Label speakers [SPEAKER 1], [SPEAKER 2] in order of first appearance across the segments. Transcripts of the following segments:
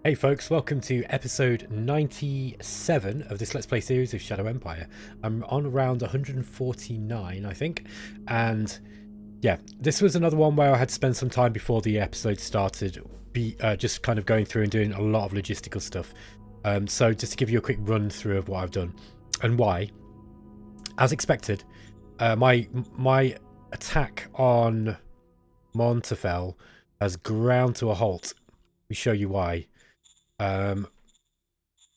[SPEAKER 1] Hey folks, welcome to episode 97 of this Let's Play series of Shadow Empire. I'm on around 149, I think, and yeah, this was another one where I had to spend some time before the episode started, just kind of going through and doing a lot of logistical stuff. So just to give you a quick run through of what I've done and why. As expected, my attack on Montafel has ground to a halt. Let me show you why.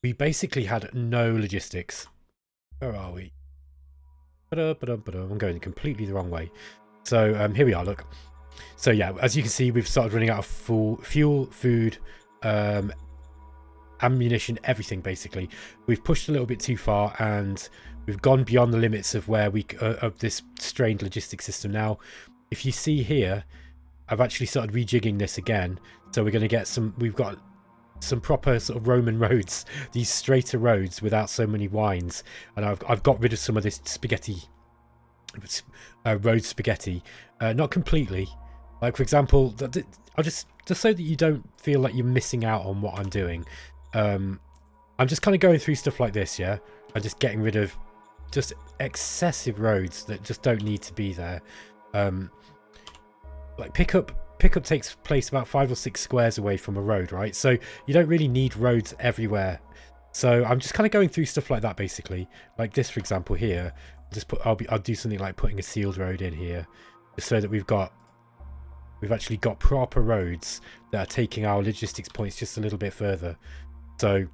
[SPEAKER 1] We basically had no logistics. Where are we? I'm going completely the wrong way. So here we are, look. So yeah, as you can see, we've started running out of fuel, food, ammunition, everything basically. We've pushed a little bit too far and we've gone beyond the limits of where we of this strained logistics system. Now, if you see here, I've actually started rejigging this again. So we're going to get we've got some proper sort of Roman roads, these straighter roads without so many winds, and I've got rid of some of this spaghetti road spaghetti, not completely. Like for example, I'll just so that you don't feel like you're missing out on what I'm doing. I'm just kind of going through stuff like this, yeah, and just getting rid of just excessive roads that just don't need to be there. Like pickup takes place about 5 or 6 squares away from a road, right? So you don't really need roads everywhere. So I'm just kind of going through stuff like that basically. Like this, for example, here. I'll do something like putting a sealed road in here, just so that we've actually got proper roads that are taking our logistics points just a little bit further. So,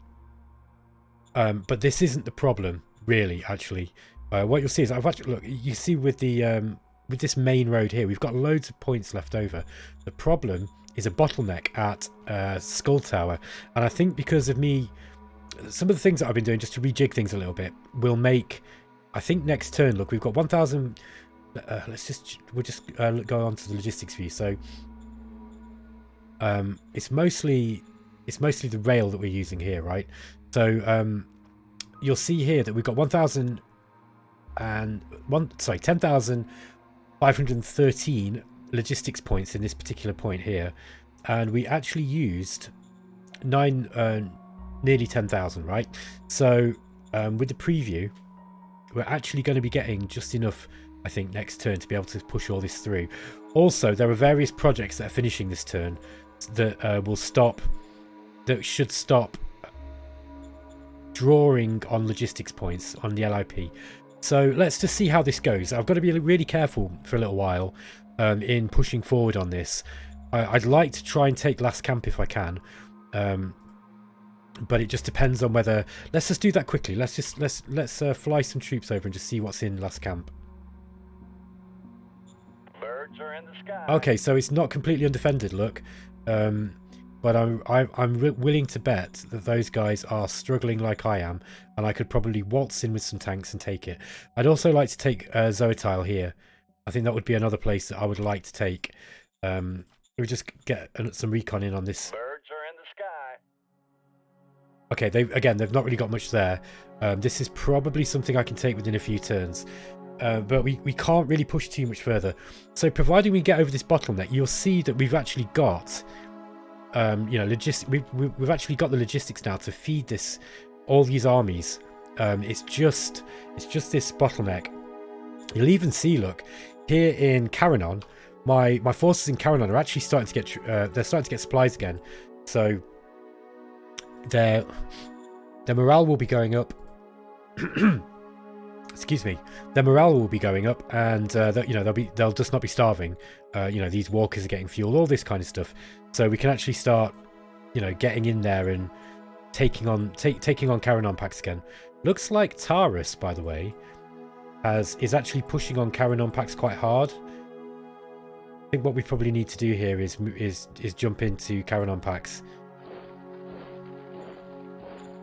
[SPEAKER 1] but this isn't the problem really. Actually, what you'll see is I've actually look. You see with the with this main road here, we've got loads of points left over. The problem is a bottleneck at Skull Tower, and I think because of me, some of the things that I've been doing just to rejig things a little bit will make, I think next turn, look, we've got 1,000. We'll just go on to the logistics view. So it's mostly the rail that we're using here, right? So you'll see here that we've got 10,513 logistics points in this particular point here, and we actually used nearly 10,000, right? So with the preview, we're actually going to be getting just enough, I think, next turn to be able to push all this through. Also, there are various projects that are finishing this turn that should stop drawing on logistics points on the LIP. So let's just see how this goes. I've got to be really careful for a little while in pushing forward on this. I'd like to try and take last camp if I can, but it just depends on whether. Let's just do that quickly. Let's fly some troops over and just see what's in last camp.
[SPEAKER 2] Birds are in the sky.
[SPEAKER 1] Okay, so it's not completely undefended. Look, but I'm willing to bet that those guys are struggling like I am, and I could probably waltz in with some tanks and take it. I'd also like to take Zoetil here. I think that would be another place that I would like to take. We just get some recon in on this.
[SPEAKER 2] Birds are in the sky.
[SPEAKER 1] Okay, they've not really got much there. This is probably something I can take within a few turns. But we can't really push too much further. So providing we get over this bottleneck, you'll see that we've actually got we've actually got the logistics now to feed all these armies. It's just this bottleneck. You'll even see, look, here in Caranon, my forces in Caranon are actually starting to get they're starting to get supplies again. So their morale will be going up. Excuse me. Their morale will be going up, and they'll just not be starving. These walkers are getting fuel, all this kind of stuff. So we can actually start, getting in there and taking on Caranon packs again. Looks like Taurus, by the way, is actually pushing on Caranon packs quite hard. I think what we probably need to do here is jump into Caranon packs.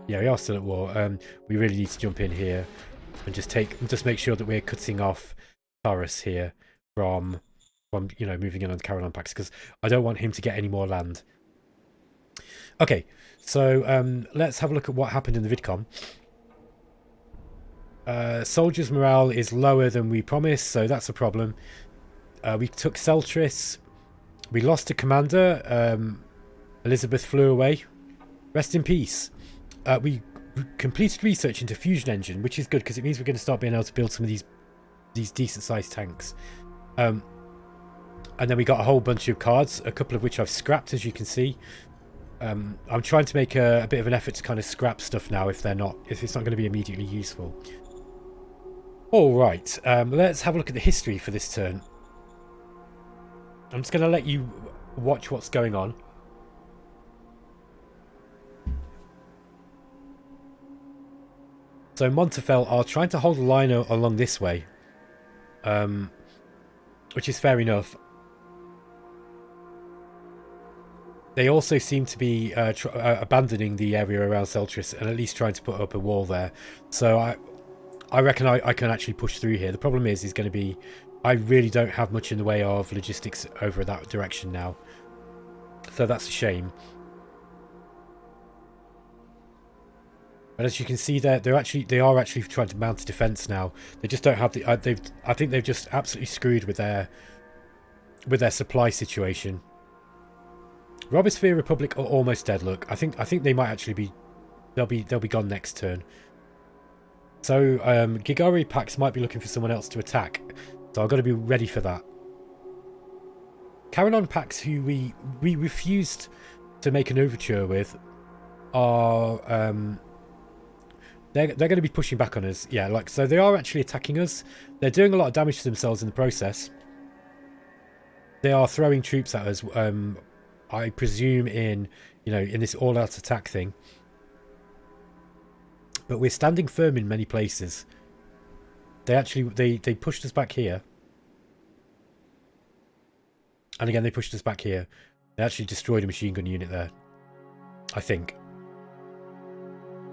[SPEAKER 1] Yeah, we are still at war. We really need to jump in here and just make sure that we're cutting off Taurus here from moving in on Caranon packs, because I don't want him to get any more land. Okay, so let's have a look at what happened in the vidcom. Soldiers' morale is lower than we promised, so that's a problem. We took Seltris. We lost a commander. Elizabeth flew away. Rest in peace. We completed research into fusion engine, which is good because it means we're going to start being able to build some of these decent sized tanks. And then we got a whole bunch of cards, a couple of which I've scrapped, as you can see. I'm trying to make a bit of an effort to kind of scrap stuff now if it's not going to be immediately useful. All right, let's have a look at the history for this turn. I'm just going to let you watch what's going on. So Montafel are trying to hold a line along this way, which is fair enough. They also seem to be abandoning the area around Celtris and at least trying to put up a wall there. So I reckon I can actually push through here. The problem is going to be I really don't have much in the way of logistics over that direction now. So that's a shame. But as you can see there, they are actually trying to mount a defense now. They just don't have the I think they've just absolutely screwed with their supply situation. Robosphere Republic are almost dead. Look, I think they might actually be they'll be gone next turn. So Gigari Pax might be looking for someone else to attack. So I've got to be ready for that. Caranon Pax, who we refused to make an overture with, are they're going to be pushing back on us. Yeah, like so they are actually attacking us. They're doing a lot of damage to themselves in the process. They are throwing troops at us. I presume in this all-out attack thing. But we're standing firm in many places. They pushed us back here. And again, they pushed us back here. They actually destroyed a machine gun unit there, I think.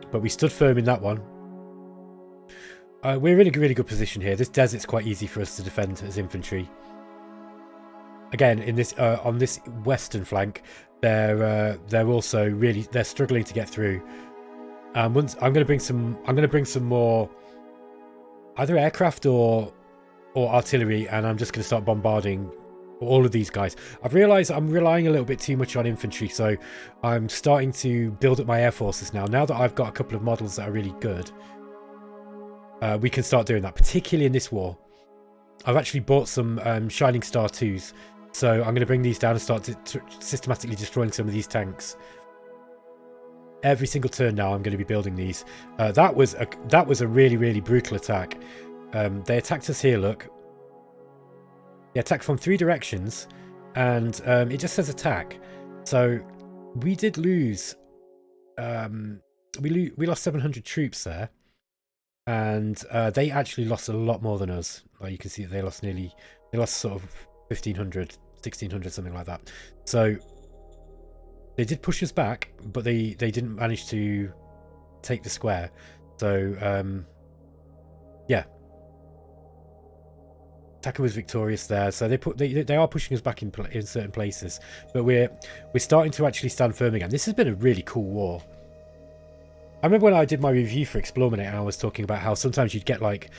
[SPEAKER 1] But we stood firm in that one. We're in a really good position here. This desert's quite easy for us to defend as infantry. Again, in this on this western flank, they're also really struggling to get through. Once I'm going to bring some more either aircraft or artillery, and I'm just going to start bombarding all of these guys. I've realised I'm relying a little bit too much on infantry, so I'm starting to build up my air forces now. Now that I've got a couple of models that are really good, we can start doing that, particularly in this war. I've actually bought some Shining Star 2s, so I'm going to bring these down and start systematically destroying some of these tanks. Every single turn now I'm going to be building these. That was a really, really brutal attack. They attacked us here, look. They attacked from 3 directions, and it just says attack. So we did lose. We lost 700 troops there, and they actually lost a lot more than us. Like you can see, they lost sort of 1,500, 1,600, something like that. So they did push us back, but they didn't manage to take the square. So yeah. Attacker was victorious there, so they are pushing us back in certain places, but we're starting to actually stand firm again. This has been a really cool war. I remember when I did my review for eXplorminate, and I was talking about how sometimes you'd get like,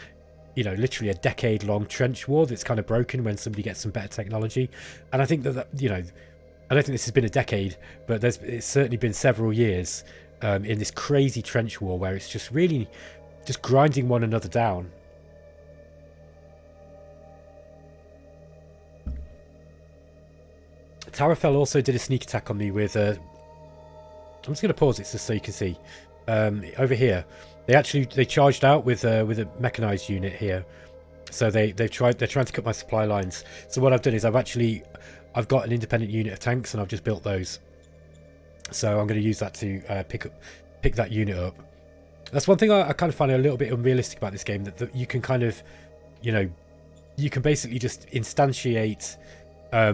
[SPEAKER 1] literally a decade-long trench war that's kind of broken when somebody gets some better technology, and I think that I don't think this has been a decade, but it's certainly been several years in this crazy trench war where it's just really just grinding one another down. Tarafel also did a sneak attack on me with I'm just going to pause it just so you can see. Over here, they charged out with a mechanized unit here. So they're trying to cut my supply lines. So what I've done is I've got an independent unit of tanks, and I've just built those. So I'm going to use that to pick that unit up. That's one thing I kind of find a little bit unrealistic about this game, that you can kind of, you can basically just instantiate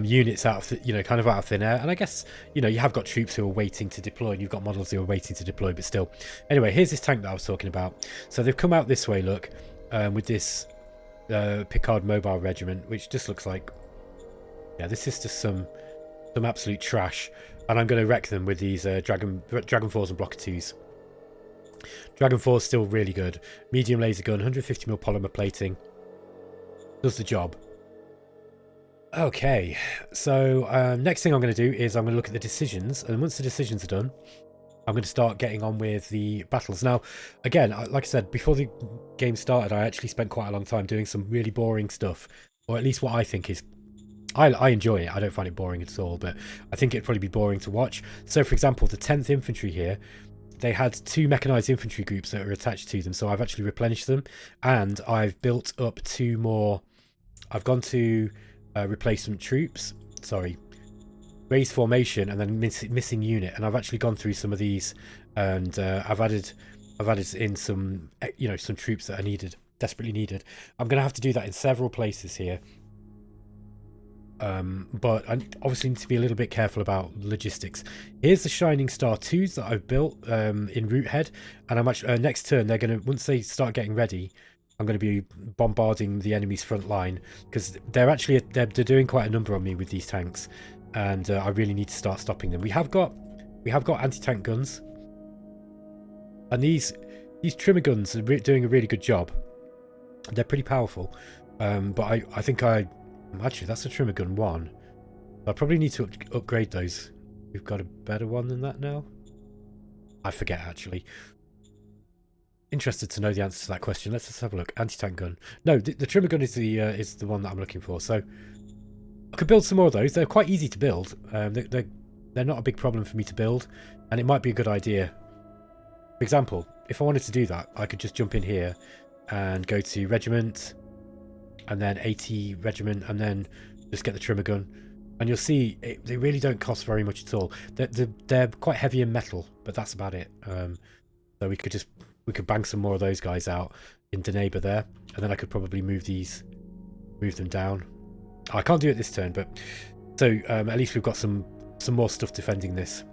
[SPEAKER 1] units out of kind of out of thin air. And I guess you have got troops who are waiting to deploy, and you've got models who are waiting to deploy, but still. Anyway, here's this tank that I was talking about. So they've come out this way, look, with this Picard Mobile Regiment, which just looks like, yeah, this is just some absolute trash, and I'm going to wreck them with these Dragon 4s and Blocker 2s. Dragon 4 is still really good. Medium laser gun, 150mm polymer plating, does the job. Okay, so next thing I'm going to do is I'm going to look at the decisions, and once the decisions are done, I'm going to start getting on with the battles. Now, again, like I said, before the game started, I actually spent quite a long time doing some really boring stuff. Or at least what I think is... I enjoy it. I don't find it boring at all, but I think it'd probably be boring to watch. So, for example, the 10th Infantry here, they had 2 mechanized infantry groups that are attached to them, so I've actually replenished them, and I've built up 2 more. I've gone to replacement troops, sorry, raise formation, and then missing unit, and I've actually gone through some of these, and I've added in some, you know, some troops that are needed, desperately needed. I'm going to have to do that in several places here. But I obviously need to be a little bit careful about logistics. Here's the Shining Star 2s that I've built in Route Head, and I'm actually next turn they're going to, once they start getting ready, I'm going to be bombarding the enemy's front line, because they're actually they're doing quite a number on me with these tanks, and I really need to start stopping them. We have got anti-tank guns, and these trimmer guns are doing a really good job. They're pretty powerful, but I think actually, that's a trimmer gun 1. I probably need to upgrade those. We've got a better one than that now. I forget, actually. Interested to know the answer to that question. Let's just have a look. Anti-tank gun. No, the trimmer gun is the one that I'm looking for. So I could build some more of those. They're quite easy to build. They're not a big problem for me to build, and it might be a good idea. For example, if I wanted to do that, I could just jump in here and go to regiment, and then 80 regiment, and then just get the trimmer gun, and you'll see they really don't cost very much at all. They're quite heavy in metal, but that's about it. So we could bang some more of those guys out in Deneba there, and then I could probably move them down. I can't do it this turn, but so at least we've got some more stuff defending this.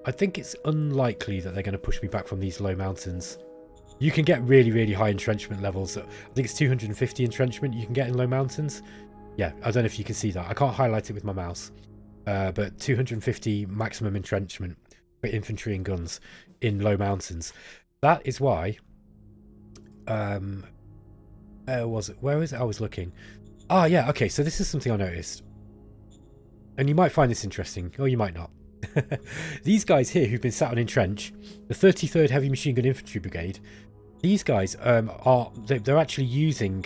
[SPEAKER 1] I think it's unlikely that they're going to push me back from these low mountains. You can get really, really high entrenchment levels. I think it's 250 entrenchment you can get in low mountains. Yeah, I don't know if you can see that. I can't highlight it with my mouse. But 250 maximum entrenchment for infantry and guns in low mountains. That is why... where was it? I was looking. Ah, yeah, okay, so this is something I noticed. And you might find this interesting, or you might not. These guys here who've been sat on entrench, the 33rd Heavy Machine Gun Infantry Brigade, these guys they're actually using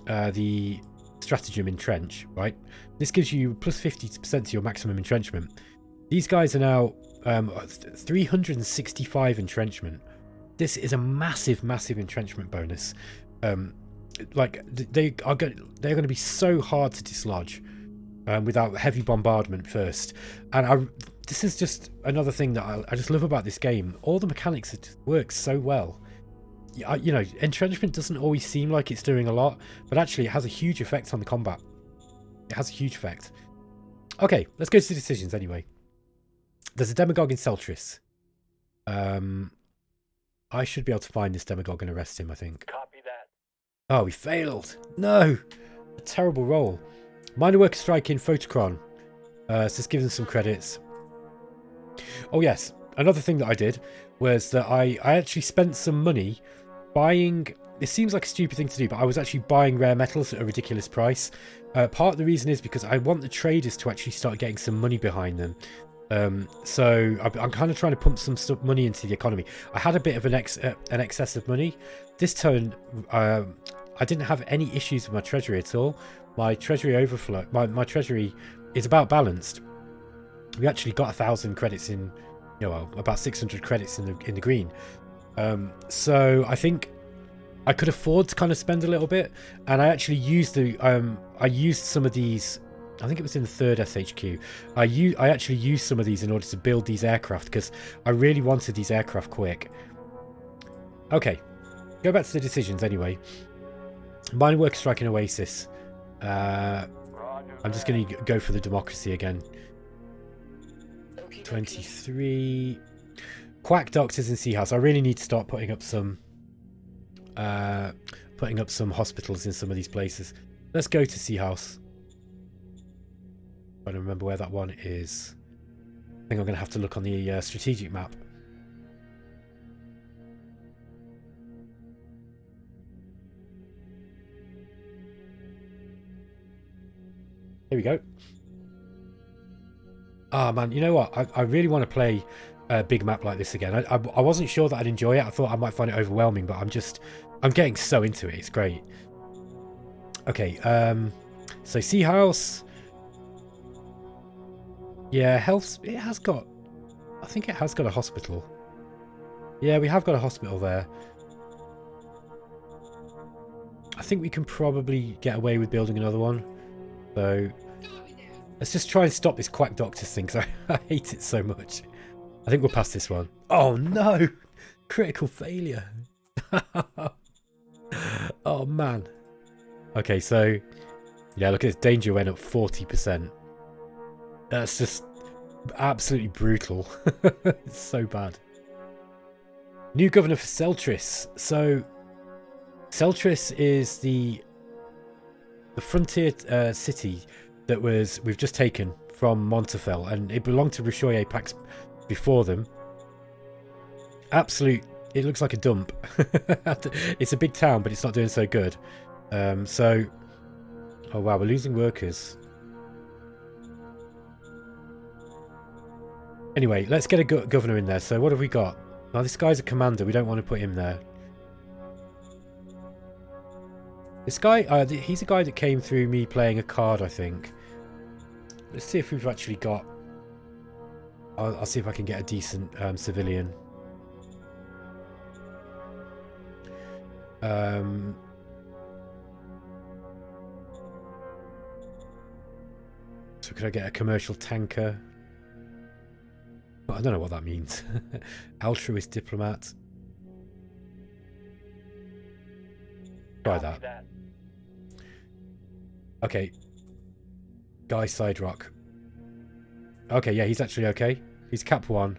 [SPEAKER 1] the stratagem entrench, right? This gives you plus 50% to your maximum entrenchment. These guys are now 365 entrenchment. This is a massive entrenchment bonus. Like they're going to be so hard to dislodge without heavy bombardment first. And this is just another thing that I just love about this game. All the mechanics, it just works so well. You know, entrenchment doesn't always seem like it's doing a lot, but actually it has a huge effect on the combat. It has a huge effect. Okay, let's go to the decisions anyway. There's a demagogue in Seltris. I should be able to find this demagogue and arrest him, I think.
[SPEAKER 2] Copy that.
[SPEAKER 1] Oh, we failed. No! A terrible roll. Minor worker strike in Photocron. So let's give them some credits. Oh yes, another thing that I did was that I actually spent some money buying... It seems like a stupid thing to do, but I was actually buying rare metals at a ridiculous price. Part of the reason is because I want the traders to actually start getting some money behind them. So I'm kind of trying to pump some money into the economy. I had a bit of an excess of money. This turn, I didn't have any issues with my treasury at all. My treasury overflow, my treasury is about balanced. We actually got 1,000 credits in, you know, about 600 credits in the green. So I think I could afford to kind of spend a little bit, and I actually used I used some of these. I think it was in the 3rd SHQ. I actually used some of these in order to build these aircraft because I really wanted these aircraft quick. Okay, go back to the decisions anyway. Minor worker strike in Oasis. I'm just going to go for the democracy again. 23. Quack doctors in Sea House. I really need to start putting up some hospitals in some of these places. Let's go to Sea House. I don't remember where that one is. I think I'm going to have to look on the strategic map. Here we go. Oh man, you know what? I really want to play a big map like this again. I wasn't sure that I'd enjoy it. I thought I might find it overwhelming, but I'm getting so into it. It's great. Okay, so Sea House. Yeah, health. It has got. I think it has got a hospital. Yeah, we have got a hospital there. I think we can probably get away with building another one. So let's just try and stop this quack doctor thing, because I hate it so much. I think we'll pass this one. Oh no! Critical failure. Oh man. Okay, so yeah, look at this. Danger went up 40%. That's just absolutely brutal. It's so bad. New governor for Seltris. So Seltris is the frontier city that we've just taken from Montafel, and it belonged to Rushoye Pax before them. It looks like a dump. It's a big town, but it's not doing so good. So, oh wow, we're losing workers. Anyway, let's get a governor in there. So what have we got? Now this guy's a commander. We don't want to put him there. This guy, he's a guy that came through me playing a card, I think. Let's see if we've actually got... I'll see if I can get a decent civilian. So could I get a commercial tanker? Well, I don't know what that means. Altruist diplomat. Try that. Okay. Guy Side Rock. Okay, yeah, he's actually okay. He's cap 1.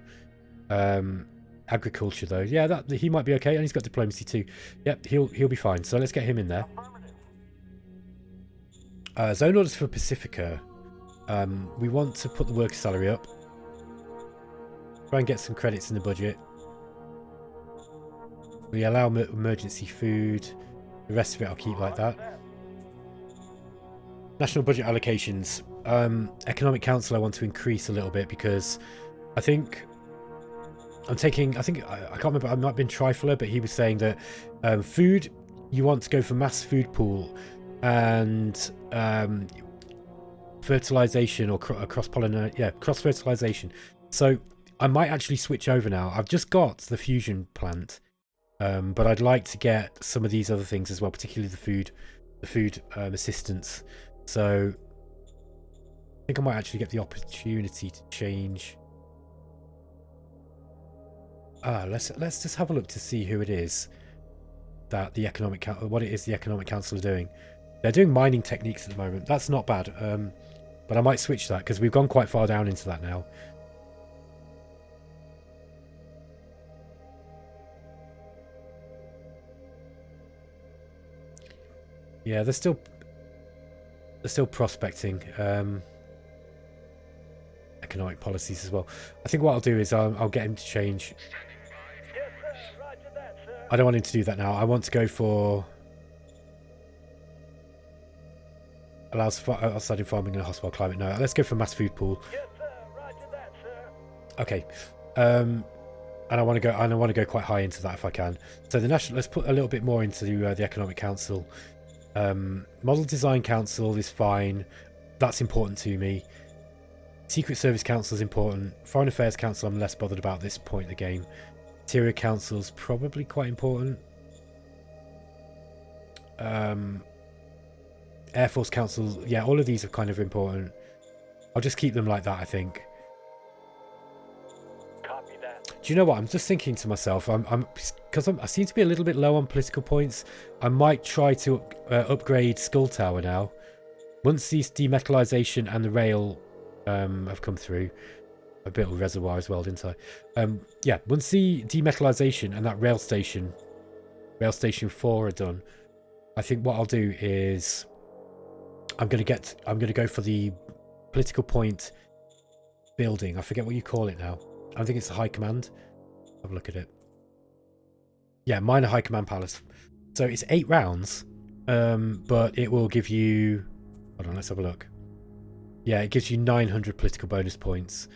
[SPEAKER 1] Agriculture though. Yeah, that he might be okay, and he's got diplomacy too. Yep, he'll be fine. So let's get him in there. Zone orders for Pacifica. We want to put the worker salary up. Try and get some credits in the budget. We allow emergency food. The rest of it I'll keep like that. National budget allocations. Economic Council I want to increase a little bit, because I think I'm taking... I can't remember, I might have been Trifler, but he was saying that food, you want to go for mass food pool, and fertilization or cross-pollination. Yeah, cross-fertilization. So I might actually switch over now. I've just got the fusion plant, but I'd like to get some of these other things as well, particularly the food assistance. So I think I might actually get the opportunity to change. Let's just have a look to see who it is that the what it is the Economic Council are doing. They're doing mining techniques at the moment. That's not bad. But I might switch that, because we've gone quite far down into that now. Yeah, they're still prospecting economic policies as well. I think what I'll do is I'll get him to change.
[SPEAKER 2] Yes, sir. Roger that, sir.
[SPEAKER 1] I don't want him to do that now. I want to go for allows outside farming in a hostile climate. No, let's go for mass food pool.
[SPEAKER 2] Yes, sir. Roger that, sir.
[SPEAKER 1] Okay. And I want to go quite high into that if I can. So the national, let's put a little bit more into the Economic Council. Model Design Council is fine. That's important to me. Secret Service Council is important. Foreign Affairs Council I'm less bothered about at this point in the game. Interior Council is probably quite important. Air Force Council, yeah, all of these are kind of important. I'll just keep them like that, I think.
[SPEAKER 2] Copy that.
[SPEAKER 1] Do you know what? I'm just thinking to myself, because I seem to be a little bit low on political points. I might try to upgrade Skull Tower now. Once these demetallization and the rail have come through. A bit of reservoir as well, didn't I? Yeah, once the demetallization and that rail station 4 are done, I think what I'll do is I'm gonna go for the political point building. I forget what you call it now. I think it's the High Command. Have a look at it. Yeah, minor High Command Palace. So it's 8 rounds, but it will give you... Hold on, let's have a look. Yeah, it gives you 900 political bonus points.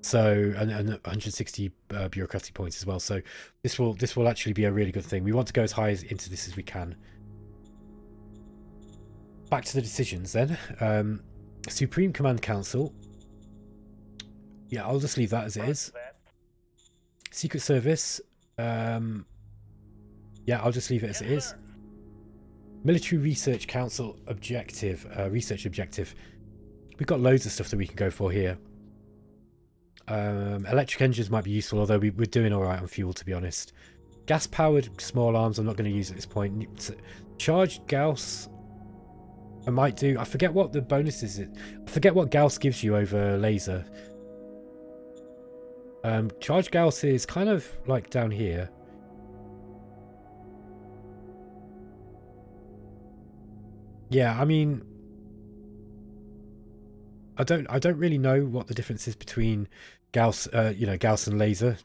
[SPEAKER 1] So and 160 bureaucratic points as well. So this will actually be a really good thing. We want to go as high into this as we can. Back to the decisions then. Supreme Command Council. Yeah, I'll just leave that as it is. Secret Service. Yeah, I'll just leave it as it is. Military Research Council objective. Research objective. We've got loads of stuff that we can go for here. Electric engines might be useful, although we're doing alright on fuel, to be honest. Gas-powered small arms I'm not going to use at this point. Charged Gauss I might do. I forget what the bonus is. I forget what Gauss gives you over laser. Charge Gauss is kind of like down here. Yeah, I mean, I don't really know what the difference is between Gauss, Gauss and laser.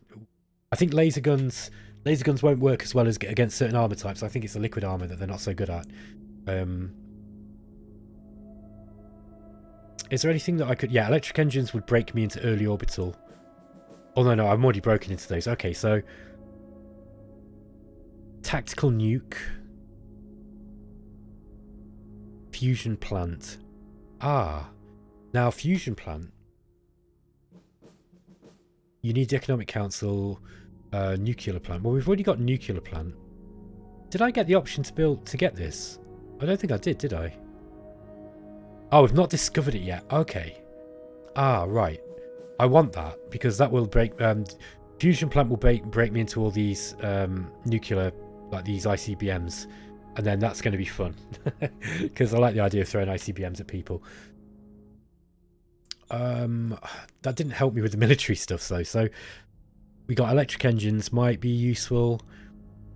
[SPEAKER 1] I think laser guns won't work as well as against certain armor types. I think it's the liquid armor that they're not so good at. Is there anything that I could... Yeah, electric engines would break me into early orbital. Oh, no, I'm already broken into those. Okay, so... Tactical nuke. Fusion plant. Ah. Now, fusion plant. You need the Economic Council. Nuclear plant. Well, we've already got nuclear plant. Did I get the option to get this? I don't think I did I? Oh, we've not discovered it yet. Okay. Ah, right. I want that because that will break... fusion plant will break me into all these nuclear, like these ICBMs. And then that's going to be fun. Because I like the idea of throwing ICBMs at people. That didn't help me with the military stuff, though. So we got electric engines, might be useful.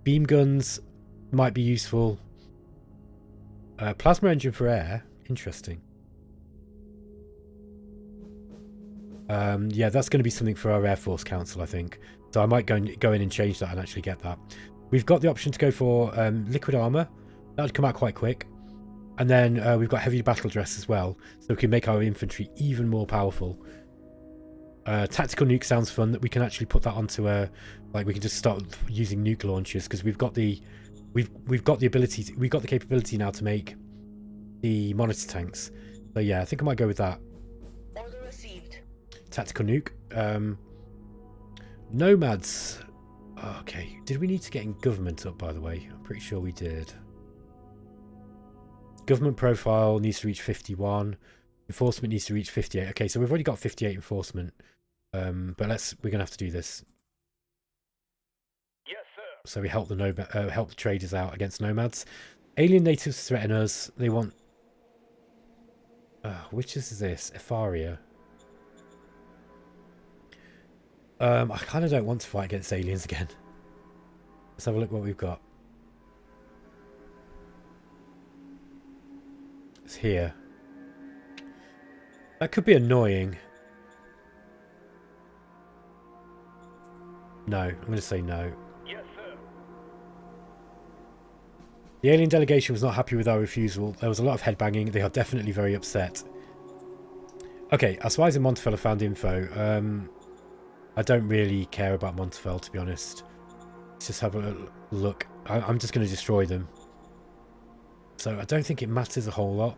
[SPEAKER 1] Beam guns might be useful. Plasma engine for air. Interesting. Yeah, that's going to be something for our Air Force Council, I think. So I might go in and change that and actually get that. We've got the option to go for liquid armor. That would come out quite quick. And then we've got heavy battle dress as well. So we can make our infantry even more powerful. Tactical nuke sounds fun. That we can actually put that onto a... Like we can just start using nuke launchers because we've got the... We've got the ability... We've got the capability now to make the monitor tanks. So yeah, I think I might go with that.
[SPEAKER 3] Order received.
[SPEAKER 1] Tactical nuke. Nomads. Okay. Did we need to get in government up, by the way? I'm pretty sure we did. Government profile needs to reach 51. Enforcement needs to reach 58. Okay, so we've already got 58 enforcement. But we're gonna have to do this.
[SPEAKER 2] Yes, sir.
[SPEAKER 1] So we help the help the traders out against nomads. Alien natives threaten us. They want... which is this? Efaria. I kind of don't want to fight against aliens again. Let's have a look what we've got. It's here. That could be annoying. No, I'm going to say no.
[SPEAKER 2] Yes, sir.
[SPEAKER 1] The alien delegation was not happy with our refusal. There was a lot of headbanging. They are definitely very upset. Okay, our spies in Montafel have found info. I don't really care about Montafel, to be honest. Let's just have a look. I'm just going to destroy them. So I don't think it matters a whole lot.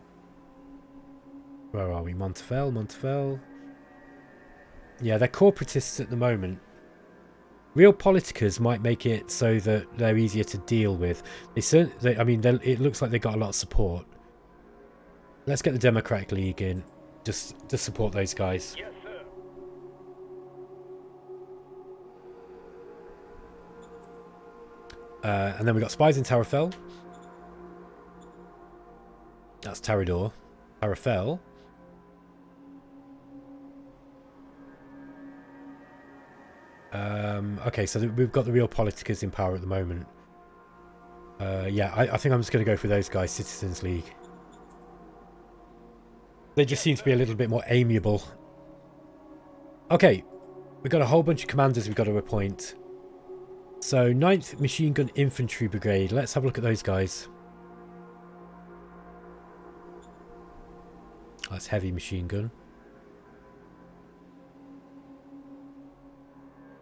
[SPEAKER 1] Where are we? Montafel, Montafel. Yeah, they're corporatists at the moment. Real politicas might make it so that they're easier to deal with. I mean, it looks like they got a lot of support. Let's get the Democratic League in. Just to support those guys.
[SPEAKER 2] Yes, sir.
[SPEAKER 1] And then we got spies in Tarrafel. That's Tarador. Tarrafel. Okay, so we've got the real politicas in power at the moment. Yeah, I think I'm just going to go for those guys, Citizens League. They just seem to be a little bit more amiable. Okay, we've got a whole bunch of commanders we've got to appoint. So, 9th Machine Gun Infantry Brigade. Let's have a look at those guys. That's heavy machine gun.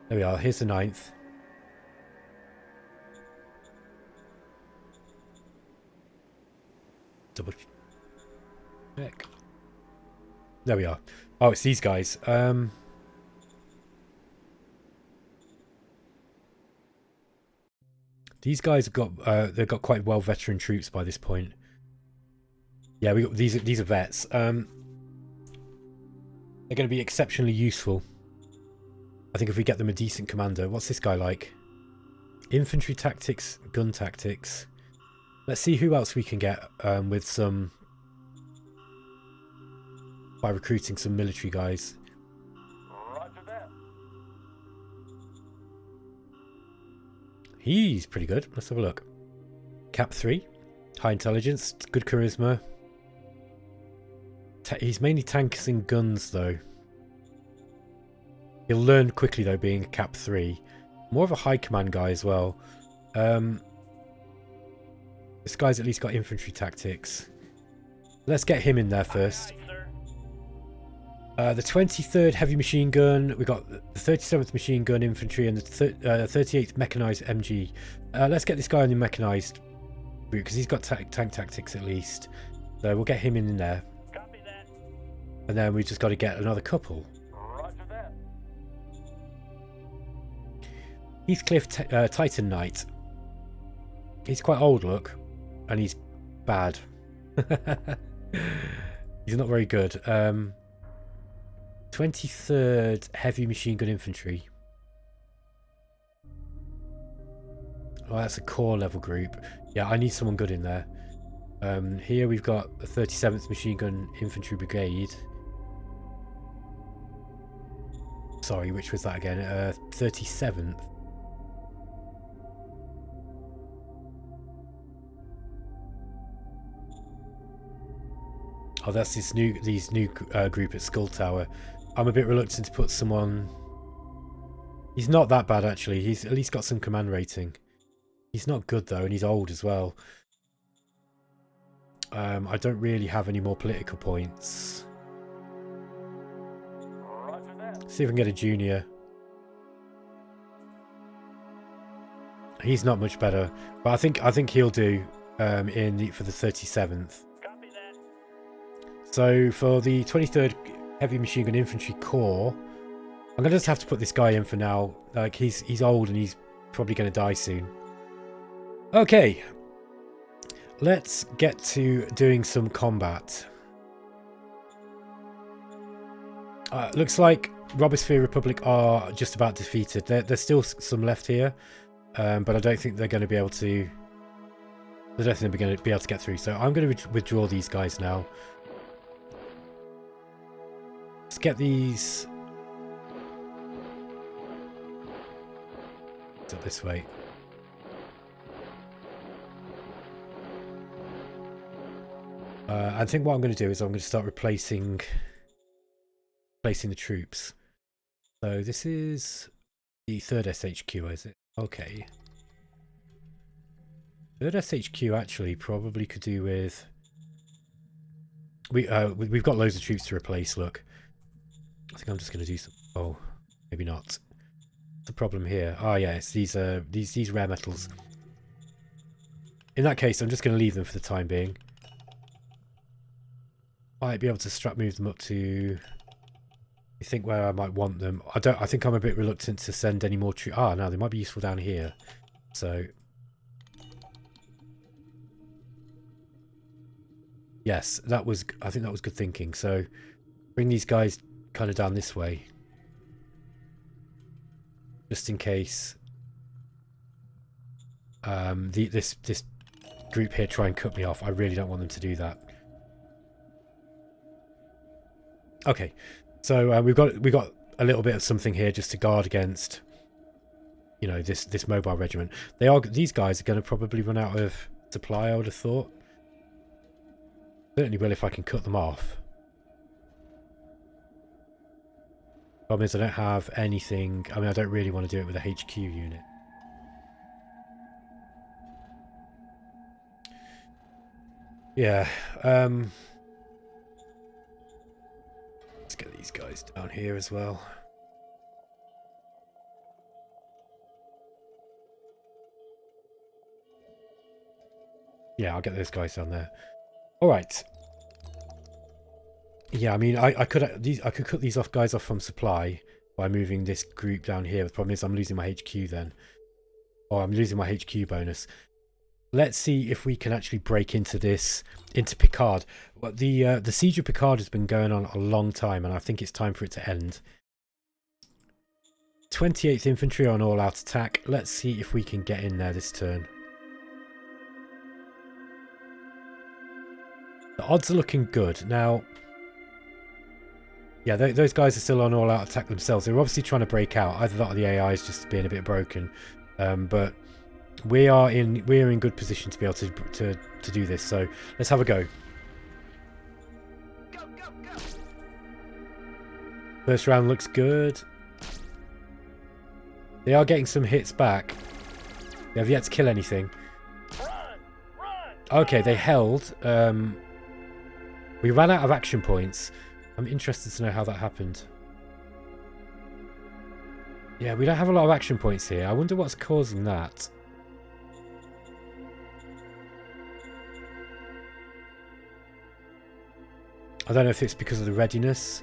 [SPEAKER 1] There we are. Here's the 9th. Double check. There we are. Oh, it's these guys. These guys have got they've got quite well veteran troops by this point. Yeah, we got these are vets. They're going to be exceptionally useful. I think if we get them a decent commander. What's this guy like? Infantry tactics, gun tactics. Let's see who else we can get with some by recruiting some military guys.
[SPEAKER 2] Roger that.
[SPEAKER 1] He's pretty good. Let's have a look. Cap 3. High intelligence. Good charisma. He's mainly tanks and guns, though. He'll learn quickly, though, being a Cap 3. More of a high command guy as well. This guy's at least got infantry tactics. Let's get him in there first. The 23rd heavy machine gun. We've got the 37th machine gun infantry and the 38th mechanized MG. Let's get this guy on the mechanized route because he's got tank tactics at least. So we'll get him in there.
[SPEAKER 2] Copy that.
[SPEAKER 1] And then we've just got to get another couple.
[SPEAKER 2] Roger that.
[SPEAKER 1] Heathcliff Titan Knight. He's quite old, look. And he's bad. He's not very good. 23rd Heavy Machine Gun Infantry. Oh, that's a core level group. Yeah, I need someone good in there. Here we've got the 37th Machine Gun Infantry Brigade. Sorry, which was that again? 37th. Oh, that's these new group at Skull Tower. I'm a bit reluctant to put someone. He's not that bad actually. He's at least got some command rating. He's not good though, and he's old as well. I don't really have any more political points.
[SPEAKER 2] Roger that.
[SPEAKER 1] See if I can get a junior. He's not much better, but I think he'll do for the 37th.
[SPEAKER 2] Copy that.
[SPEAKER 1] So for the 23rd Heavy Machine Gun Infantry Corps, I'm gonna just have to put this guy in for now. Like he's old and he's probably gonna die soon. Okay, let's get to doing some combat. Looks like Robespierre Republic are just about defeated. There's still some left here, but I don't think they're going to be able to. They're definitely going to be able to get through. So I'm going to withdraw these guys now. Let's get these. Do it this way. I think what I'm going to do is I'm going to start replacing the troops. So this is the 3rd SHQ, is it? Okay. 3rd SHQ actually probably could do with. We've got loads of troops to replace. Look, I think I'm just going to do some. Oh, maybe not. What's the problem here? Ah, yes, these rare metals. In that case, I'm just going to leave them for the time being. Might be able to move them up to. You think where I might want them? I think I'm a bit reluctant to send any more troops. Ah, no, they might be useful down here. So. Yes, I think that was good thinking. So, bring these guys kind of down this way, just in case. This group here try and cut me off. I really don't want them to do that. Okay, so we've got a little bit of something here just to guard against. You know, this mobile regiment. These guys are going to probably run out of supply, I would have thought. Certainly will if I can cut them off. Problem is I don't have anything. I mean, I don't really want to do it with a HQ unit. Yeah. these guys down here as well. Yeah, I'll get those guys down there. All right. Yeah, I mean, I could cut these guys off from supply by moving this group down here. The problem is I'm losing my HQ then. Or I'm losing my HQ bonus. Let's see if we can actually break into Picard. But the siege of Picard has been going on a long time, and I think it's time for it to end. 28th Infantry on all-out attack. Let's see if we can get in there this turn. The odds are looking good. Now, yeah, those guys are still on all-out attack themselves. They're obviously trying to break out. Either that or the AI is just being a bit broken. But we're in good position to be able to do this. So let's have a go.
[SPEAKER 3] Go, go, go.
[SPEAKER 1] First round looks good. They are getting some hits back. They have yet to kill anything.
[SPEAKER 2] Run!
[SPEAKER 1] Okay, they held. We ran out of action points. I'm interested to know how that happened. Yeah, we don't have a lot of action points here. I wonder what's causing that. I don't know if it's because of the readiness.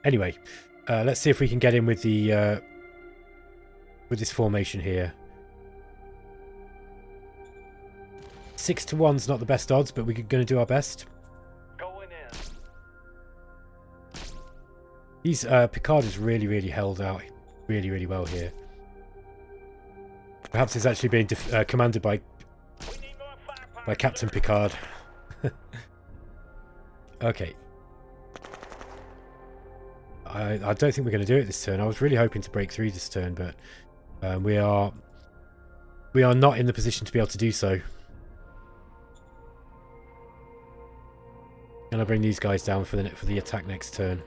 [SPEAKER 1] Anyway, let's see if we can get in with the with this formation here. 6 to 1's not the best odds, but we're going to do our best.
[SPEAKER 2] Going in.
[SPEAKER 1] These Picard is really held out really well here. Perhaps it's actually being commanded by
[SPEAKER 2] We need more firepower.
[SPEAKER 1] Captain Picard. Okay. I don't think we're going to do it this turn. I was really hoping to break through this turn, but we are not in the position to be able to do so. Gonna bring these guys down for the attack next turn.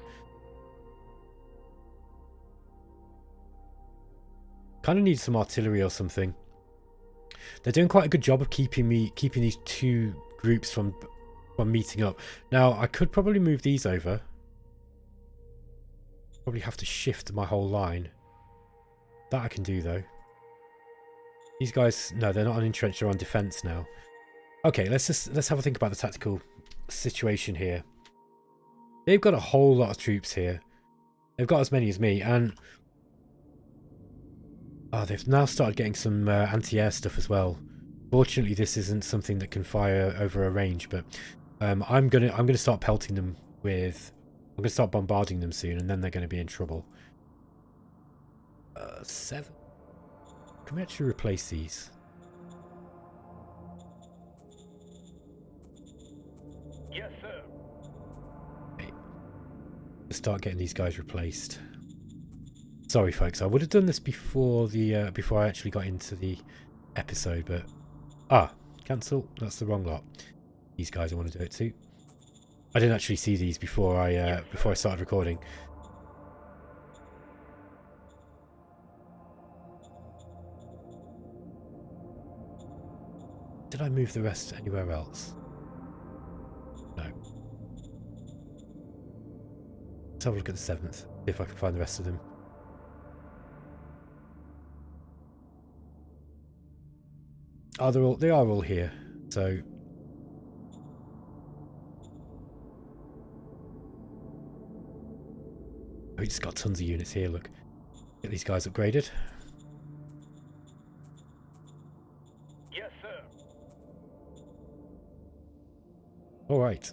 [SPEAKER 1] Kind of need some artillery or something. They're doing quite a good job of keeping these two groups from meeting up. Now I could probably move these over. Probably have to shift my whole line. That I can do though. These guys, no, they're not on entrenched, they're on defense now. Okay, let's have a think about the tactical situation here. They've got a whole lot of troops here. They've got as many as me, and they've now started getting some anti-air stuff as well. Fortunately, this isn't something that can fire over a range, but I'm gonna start pelting them with. I'm gonna start bombarding them soon, and then they're gonna be in trouble. 7. Can we actually replace these?
[SPEAKER 2] Yes, sir.
[SPEAKER 1] Okay. Let's start getting these guys replaced. Sorry, folks. I would have done this before before I actually got into the episode, but cancel. That's the wrong lot. These guys I want to do it too. I didn't actually see these before I started recording. Did I move the rest anywhere else? No. Let's have a look at the 7th. See if I can find the rest of them. Oh, they are all here. So we just got tons of units here. Look, get these guys upgraded.
[SPEAKER 2] Yes, sir.
[SPEAKER 1] All right.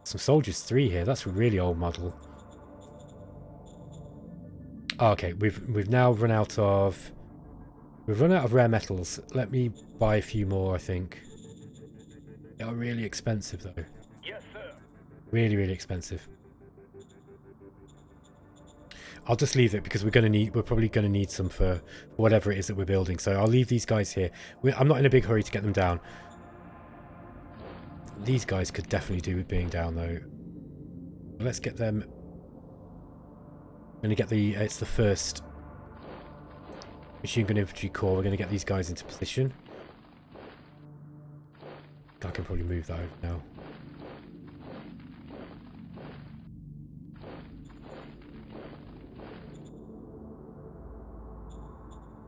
[SPEAKER 1] Some soldiers 3 here. That's a really old model. Oh, okay, we've now run out of rare metals. Let me buy a few more. I think they are really expensive though.
[SPEAKER 2] Yes, sir.
[SPEAKER 1] Really expensive. I'll just leave it because we're probably gonna need some for whatever it is that we're building. So I'll leave these guys here. I'm not in a big hurry to get them down. These guys could definitely do with being down though. Let's get them. I'm gonna get it's the 1st Machine Gun Infantry Corps. We're gonna get these guys into position. I can probably move that over now.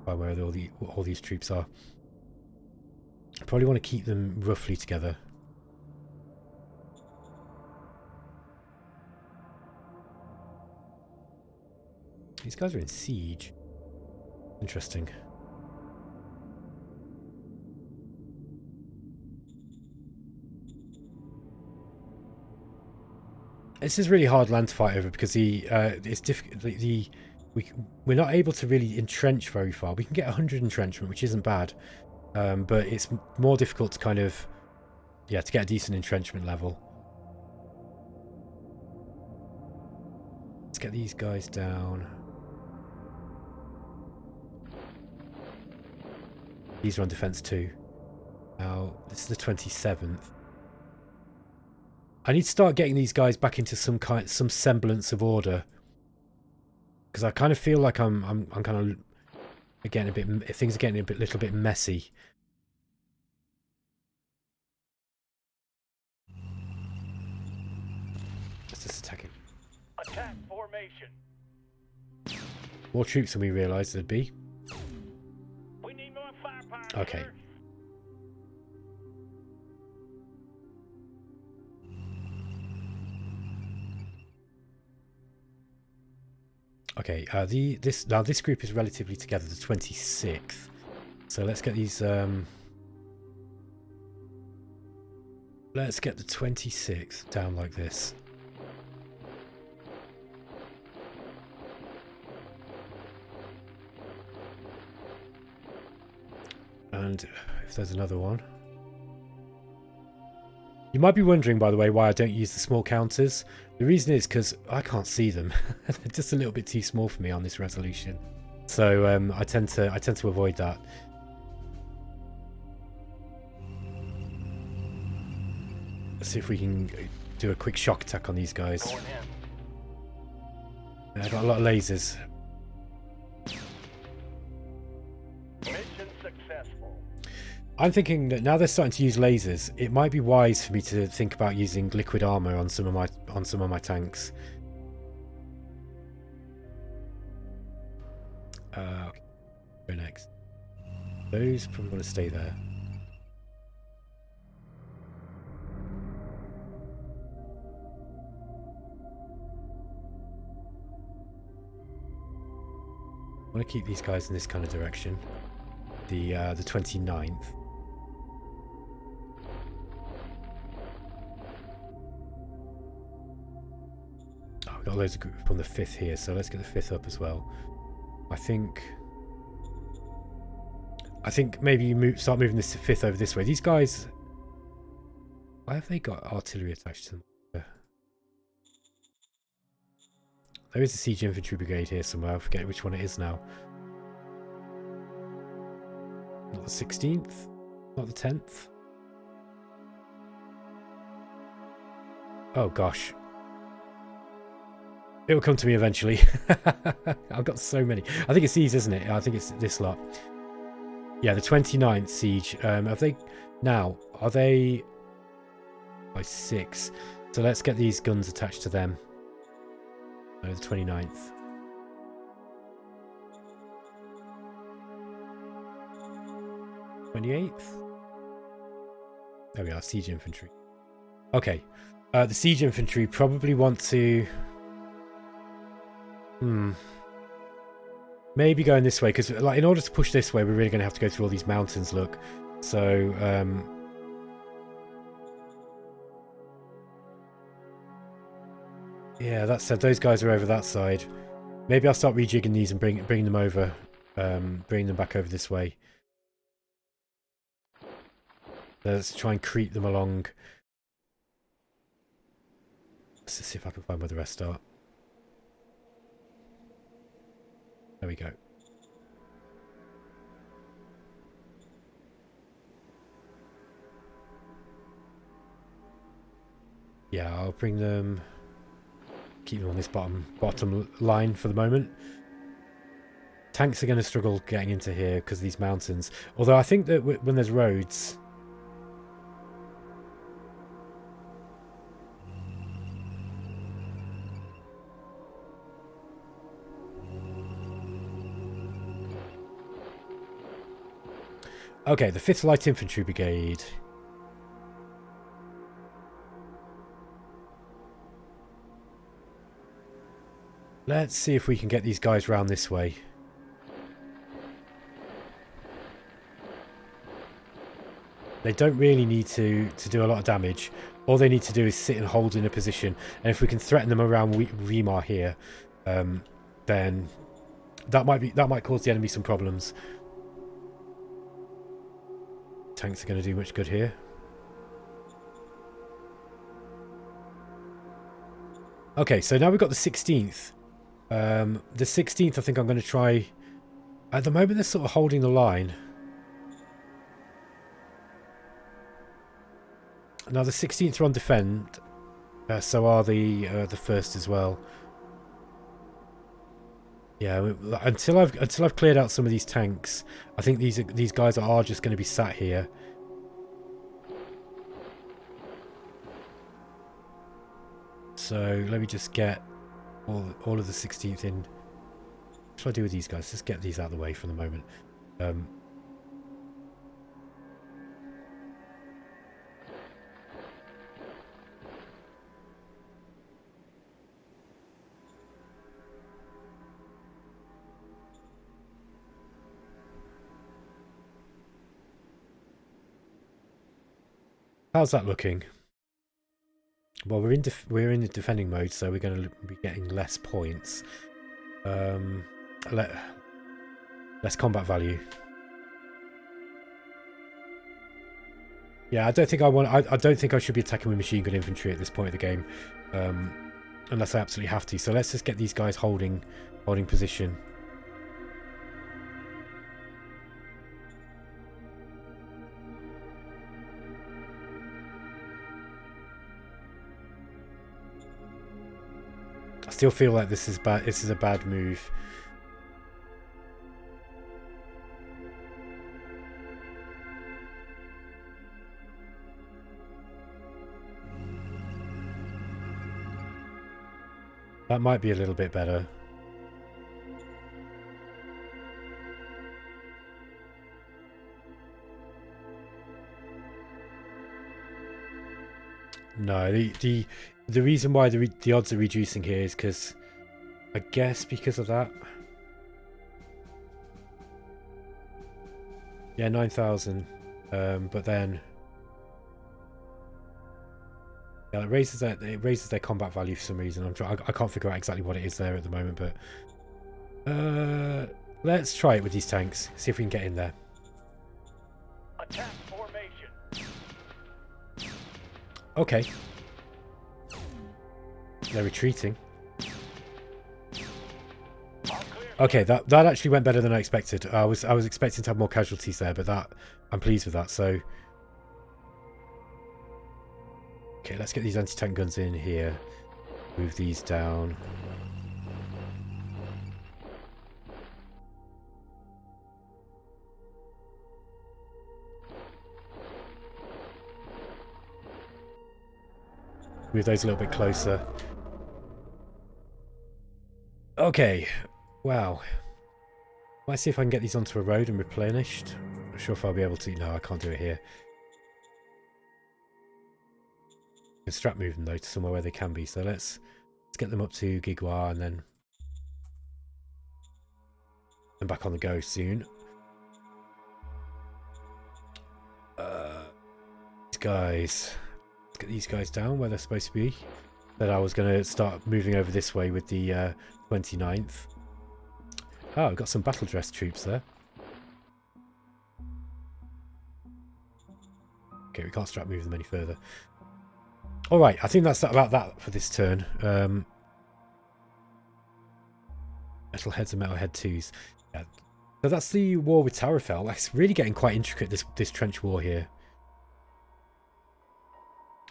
[SPEAKER 1] By where all these troops are. I probably want to keep them roughly together. These guys are in siege. Interesting. This is really hard land to fight over because it's difficult. We're not able to really entrench very far. We can get 100 entrenchment, which isn't bad, but it's more difficult to kind of, yeah, to get a decent entrenchment level. Let's get these guys down. These are on defense too. Now this is the 27th. I need to start getting these guys back into some semblance of order, because I kind of feel like I'm kind of getting a bit, things are getting a little bit messy. Let's just attack him.
[SPEAKER 2] Attack formation.
[SPEAKER 1] More troops than we realised there'd be.
[SPEAKER 2] We need more firepower.
[SPEAKER 1] Okay.
[SPEAKER 2] Sir.
[SPEAKER 1] Okay, this group is relatively together, the 26th. So let's get these let's get the 26th down like this. And if there's another one. You might be wondering, by the way, why I don't use the small counters. The reason is because I can't see them. They're just a little bit too small for me on this resolution. So I tend to avoid that. Let's see if we can do a quick shock attack on these guys. I've got a lot of lasers.
[SPEAKER 2] Mission successful.
[SPEAKER 1] I'm thinking that now they're starting to use lasers, it might be wise for me to think about using liquid armor on some of my tanks. Okay. Go next. Those probably want to stay there. I want to keep these guys in this kind of direction. The 29th. Oh, we've got loads of group from the 5th here, so let's get the 5th up as well. I think maybe you start moving this 5th over this way. These guys, why have they got artillery attached to them? There is a siege infantry brigade here somewhere. I forget which one it is now. Not the 16th? Not the 10th? Oh gosh. It'll come to me eventually. I've got so many. I think it's these, isn't it? I think it's this lot. Yeah, the 29th siege. Have they... Now, are they... by 6. So let's get these guns attached to them. No, the 29th. There we are, siege infantry. Okay, the siege infantry probably want to... maybe going this way, because like, in order to push this way, we're really going to have to go through all these mountains, look. So, yeah, that said, those guys are over that side. Maybe I'll start rejigging these and bring them over, bring them back over this way. Let's try and creep them along. Let's see if I can find where the rest are. There we go. Yeah, I'll bring them... keep them on this bottom line for the moment. Tanks are going to struggle getting into here because of these mountains. Although I think that when there's roads... Okay, the 5th Light Infantry Brigade. Let's see if we can get these guys round this way. They don't really need to do a lot of damage. All they need to do is sit and hold in a position. And if we can threaten them around Weimar here, then that might cause the enemy some problems. Tanks are going to do much good here. Okay, so now we've got the 16th. The 16th, I think I'm going to try... At the moment, they're sort of holding the line. Now, the 16th are on defend. So are the 1st as well. Yeah, until I've cleared out some of these tanks, I think these guys are just going to be sat here. So let me just get all of the 16th in. What should I do with these guys? Just get these out of the way for the moment. How's that looking? Well, we're in the defending mode, so we're going to be getting less points. Less combat value. Yeah, I don't think I don't think I should be attacking with machine gun infantry at this point of the game, unless I absolutely have to. So let's just get these guys holding position. I still feel like this is bad. This is a bad move. That might be a little bit better. No, the reason why the odds are reducing here is because, I guess, because of that. Yeah, 9,000. But then, yeah, it raises their combat value for some reason. I can't figure out exactly what it is there at the moment, but let's try it with these tanks. See if we can get in there.
[SPEAKER 2] Attack formation.
[SPEAKER 1] Okay. They're retreating. Okay, that actually went better than I expected. I was expecting to have more casualties there, but I'm pleased with that. So, okay, let's get these anti-tank guns in here. Move these down. Move those a little bit closer. Okay, wow. Let's see if I can get these onto a road and replenished. Not sure if I'll be able to. No, I can't do it here. I can strap move them though to somewhere where they can be. So let's get them up to Gigwa and then I'm back on the go soon. These guys. Let's get these guys down where they're supposed to be. Then I was going to start moving over this way with the 29th. Oh, we've got some battle dress troops there. Okay, we can't strap move them any further. Alright, I think that's about that for this turn. Metalheads and Metalhead 2s. Yeah. So that's the war with Tarrafel. It's really getting quite intricate, this trench war here.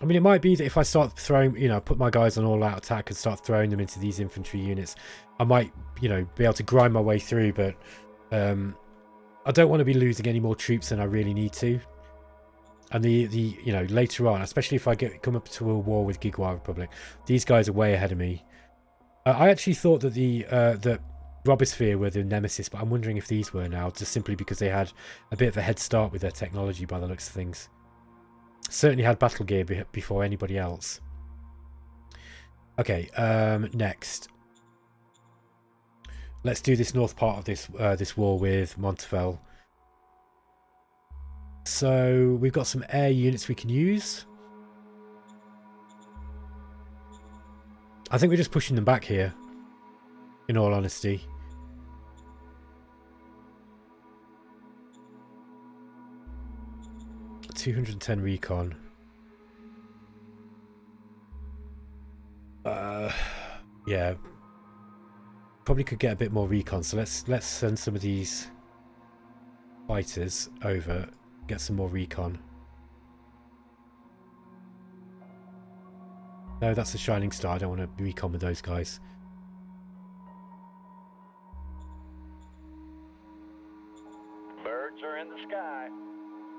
[SPEAKER 1] I mean, it might be that if I start throwing, put my guys on all-out attack and start throwing them into these infantry units, I might, be able to grind my way through, but I don't want to be losing any more troops than I really need to. And later on, especially if I come up to a war with Gigwa Republic, these guys are way ahead of me. I actually thought that Robosphere were the nemesis, but I'm wondering if these were now, just simply because they had a bit of a head start with their technology by the looks of things. Certainly had battle gear before anybody else. Okay, next. Let's do this north part of this war with Montafel. So we've got some air units we can use. I think we're just pushing them back here, in all honesty. .210 recon. Yeah. Probably could get a bit more recon, so let's send some of these fighters over, get some more recon. No, that's a Shining Star. I don't want to recon with those guys.
[SPEAKER 2] Birds are in the sky.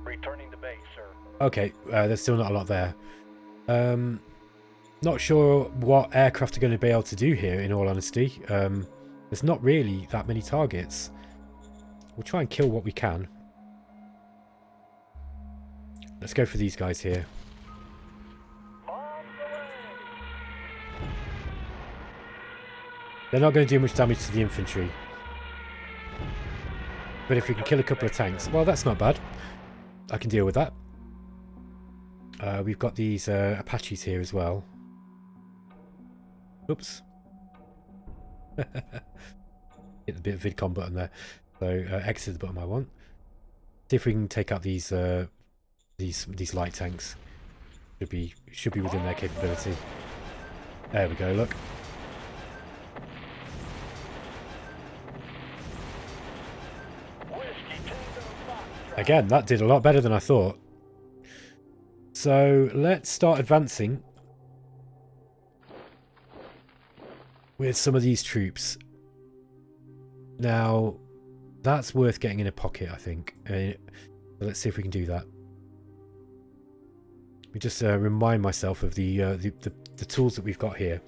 [SPEAKER 2] Returning to base, sir.
[SPEAKER 1] Okay, there's still not a lot there. Not sure what aircraft are going to be able to do here, in all honesty. There's not really that many targets. We'll try and kill what we can. Let's go for these guys here. They're not going to do much damage to the infantry. But if we can kill a couple of tanks, well, that's not bad. I can deal with that. We've got these Apaches here as well. Oops. Hit the bit of vidcon button there. So X is the button I want. See if we can take out these light tanks. Should be within their capability. There we go. Look. Again, that did a lot better than I thought. So let's start advancing with some of these troops. Now, that's worth getting in a pocket, I think. Let's see if we can do that. Let me just remind myself of the tools that we've got here.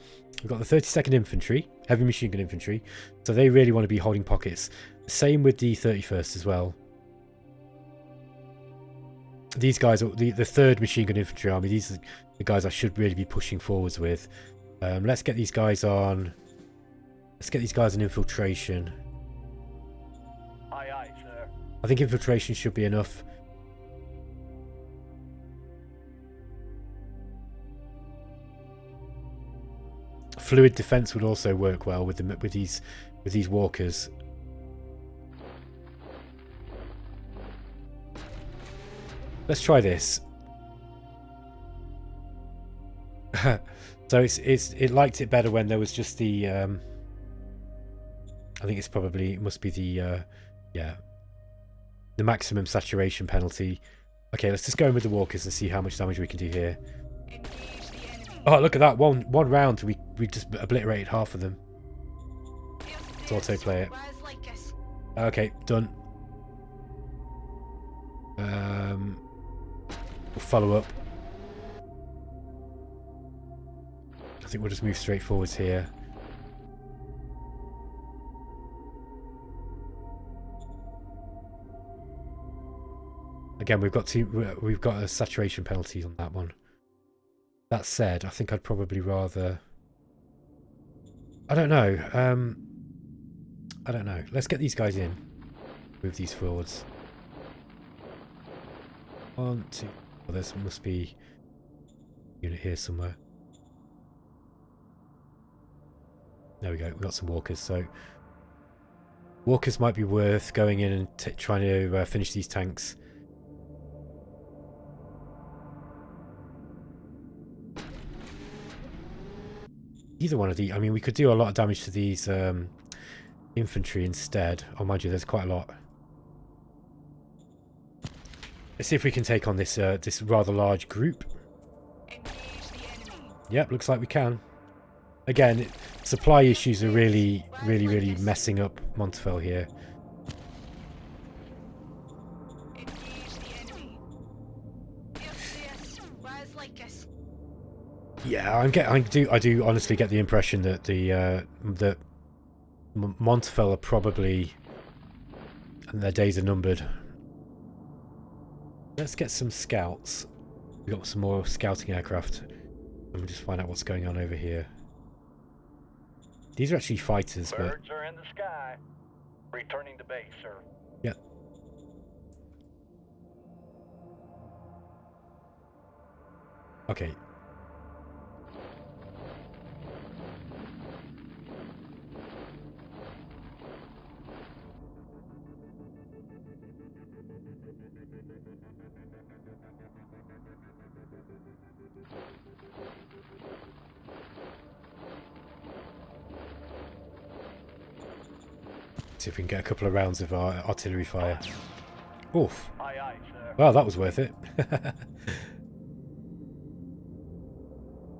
[SPEAKER 1] We've got the 32nd Infantry, heavy machine gun infantry, so they really want to be holding pockets. Same with the 31st as well. These guys are the 3rd Machine Gun Infantry Army. These are the guys I should really be pushing forwards with. Let's get these guys on. Let's get these guys on infiltration.
[SPEAKER 2] Aye, aye, sir.
[SPEAKER 1] I think infiltration should be enough. Fluid defense would also work well with these walkers. Let's try this. So it liked it better when there was just the I think it must be the yeah, the maximum saturation penalty. Okay, let's just go in with the walkers and see how much damage we can do here. Oh, look at that. One round we just obliterated half of them. Let's autoplay it. Okay, done. We'll follow up. I think we'll just move straight forwards here. Again, we've got a saturation penalty on that one. That said, I think I'd probably rather. I don't know. I don't know. Let's get these guys in. Move these forwards. 1, 2. Oh, there must be a unit here somewhere. There we go. We've got some walkers. So walkers might be worth going in and trying to finish these tanks. Either one of these. I mean, we could do a lot of damage to these infantry instead. Oh, mind you, there's quite a lot. Let's see if we can take on this this rather large group. Yep, looks like we can. Again, supply issues are really messing up Montafel here. Yeah, I do honestly get the impression that that Montafel are probably... and their days are numbered. Let's get some scouts. We've got some more scouting aircraft. And we'll just find out what's going on over here. These are actually fighters, but...
[SPEAKER 2] Birds are in the sky. Returning to base, sir.
[SPEAKER 1] Yeah. Okay. See if we can get a couple of rounds of our artillery fire. Oof.
[SPEAKER 2] Aye, aye, sir.
[SPEAKER 1] Well, that was worth it.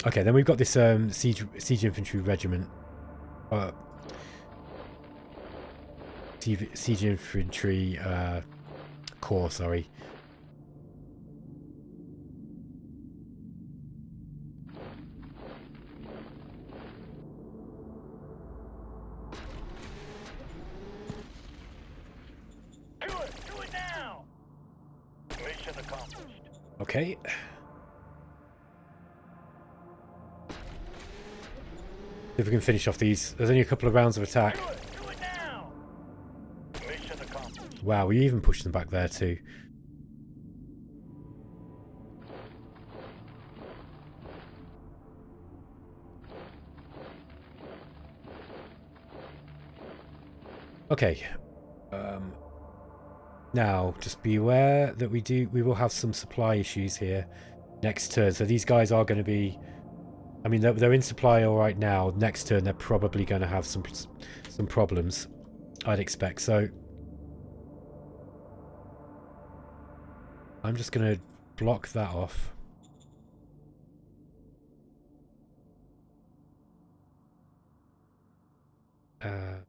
[SPEAKER 1] Okay, then we've got this siege infantry regiment. Siege infantry corps, sorry.
[SPEAKER 2] Do it now! Mission accomplished.
[SPEAKER 1] Okay. See if we can finish off these. There's only a couple of rounds of attack.
[SPEAKER 2] Do it now! Mission accomplished.
[SPEAKER 1] Wow, we even pushed them back there too. Okay. Now, just be aware that we will have some supply issues here next turn. So these guys are going to be... I mean, they're in supply all right now. Next turn, they're probably going to have some problems, I'd expect. So I'm just going to block that off. Uh,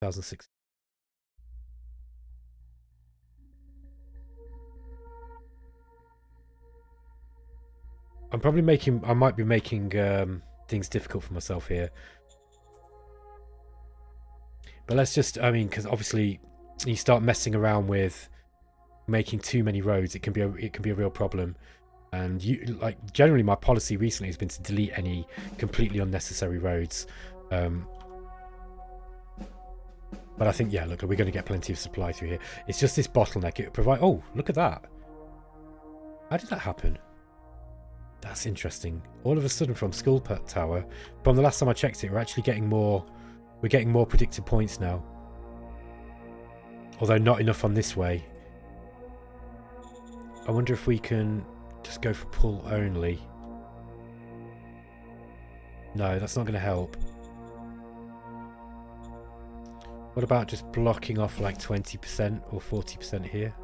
[SPEAKER 1] 2006. I might be making things difficult for myself here. But let's just, I mean, because obviously you start messing around with making too many roads, it can be a real problem. And generally my policy recently has been to delete any completely unnecessary roads. But I think, yeah, look, we're going to get plenty of supply through here. It's just this bottleneck. It provide. Oh, look at that. How did that happen? That's interesting. All of a sudden from Skull Tower, from the last time I checked it, we're actually getting more... We're getting more predicted points now. Although not enough on this way. I wonder if we can just go for pull only. No, that's not going to help. What about just blocking off like 20% or 40% here?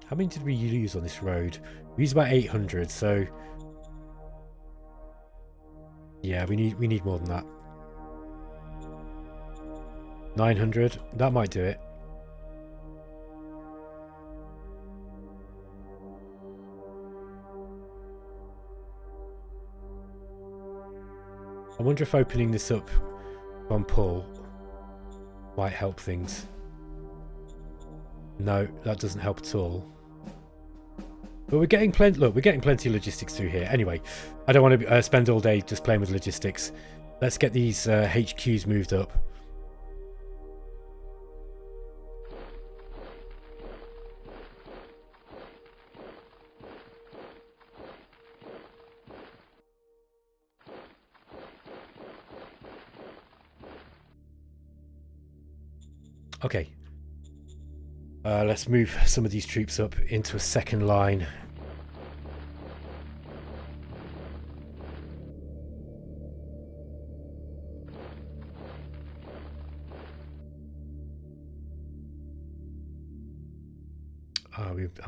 [SPEAKER 1] How many did we use on this road? We used about 800, so yeah, we need more than that. 900, that might do it. I wonder if opening this up on pull might help things. No, that doesn't help at all. But we're getting plenty. Look, we're getting plenty of logistics through here. Anyway, I don't want to spend all day just playing with logistics. Let's get these HQs moved up. Okay. Let's move some of these troops up into a second line.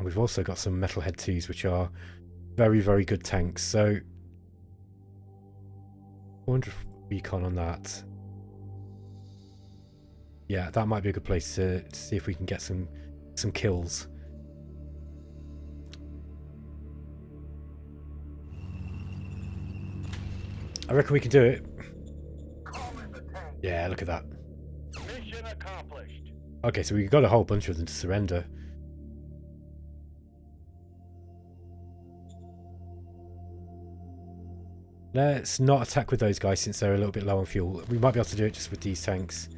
[SPEAKER 1] We've also got some Metalhead 2s, which are very, very good tanks. So, I wonder if recon on that. Yeah, that might be a good place to see if we can get some kills. I reckon we can do it. Yeah, look at that.
[SPEAKER 2] Mission accomplished.
[SPEAKER 1] Okay, so we got a whole bunch of them to surrender. Let's not attack with those guys since they're a little bit low on fuel. We might be able to do it just with these tanks.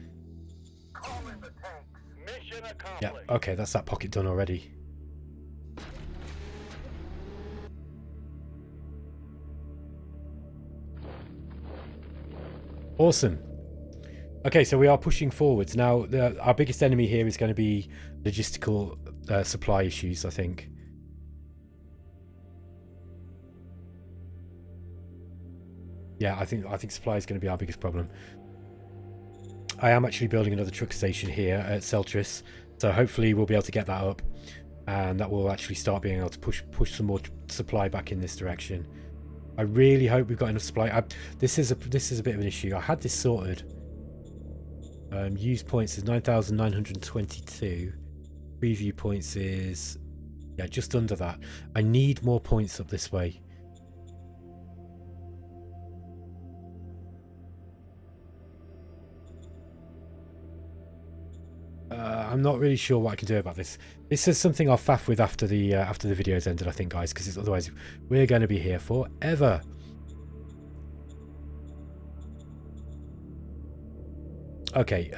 [SPEAKER 2] Mission accomplished.
[SPEAKER 1] Yeah, okay, that's that pocket done already. Awesome. Okay, so we are pushing forwards. Now, our biggest enemy here is going to be logistical supply issues, I think. Yeah, I think supply is going to be our biggest problem. I am actually building another truck station here at Celtris, so hopefully we'll be able to get that up, and that will actually start being able to push some more supply back in this direction. I really hope we've got enough supply. This is a bit of an issue. I had this sorted. Use points is 9,922. Preview points is, yeah, just under that. I need more points up this way. I'm not really sure what I can do about this. This is something I'll faff with after the video's ended, I think, guys, because otherwise we're going to be here forever. Okay,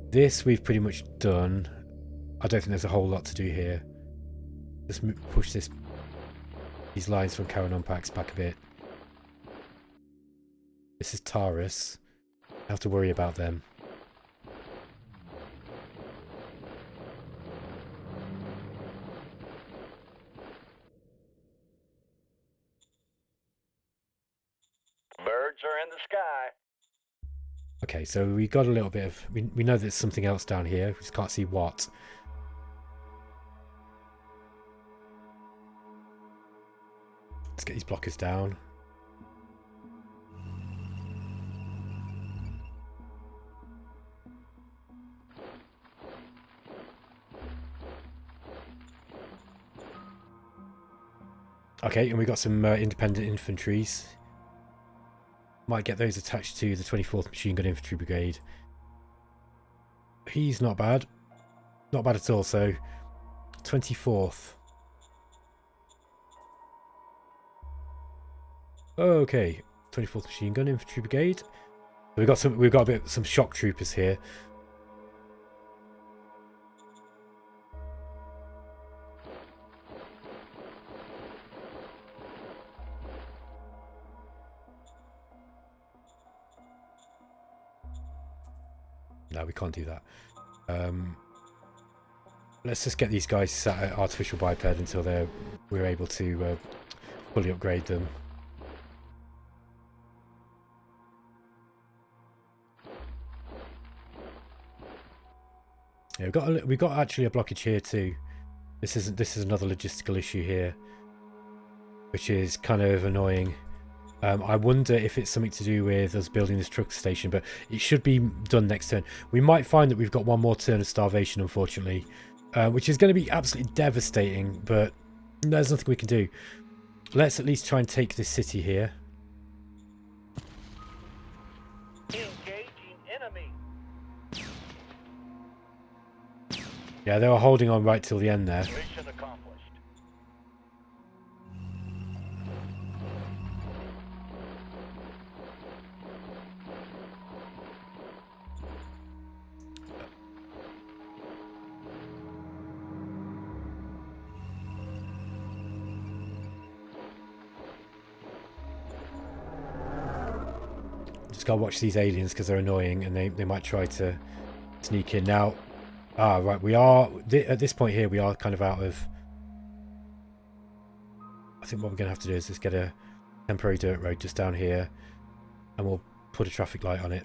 [SPEAKER 1] this we've pretty much done. I don't think there's a whole lot to do here. Let's push these lines from Karen Unpacks back a bit. This is Taurus. I have to worry about them.
[SPEAKER 2] Birds are in the sky.
[SPEAKER 1] Okay, so we got a little bit of... We know there's something else down here. We just can't see what. Let's get these blockers down. Okay, and we got some independent infantries. Might get those attached to the 24th Machine Gun Infantry Brigade. He's not bad. Not bad at all, so 24th. Okay, 24th Machine Gun Infantry Brigade. We've got some shock troopers here. No, we can't do that. Let's just get these guys sat at artificial biped until we're able to fully upgrade them. Yeah, we've got actually a blockage here too. This is another logistical issue here, which is kind of annoying. I wonder if it's something to do with us building this truck station, but it should be done next turn. We might find that we've got one more turn of starvation, unfortunately, which is going to be absolutely devastating, but there's nothing we can do. Let's at least try and take this city here.
[SPEAKER 2] Engaging enemy.
[SPEAKER 1] Yeah, they were holding on right till the end there.
[SPEAKER 2] Mission accomplished.
[SPEAKER 1] Just gotta watch these aliens because they're annoying and they might try to sneak in. Now, right, we are at this point here, we are kind of out of... I think what we're gonna have to do is just get a temporary dirt road just down here, and we'll put a traffic light on it.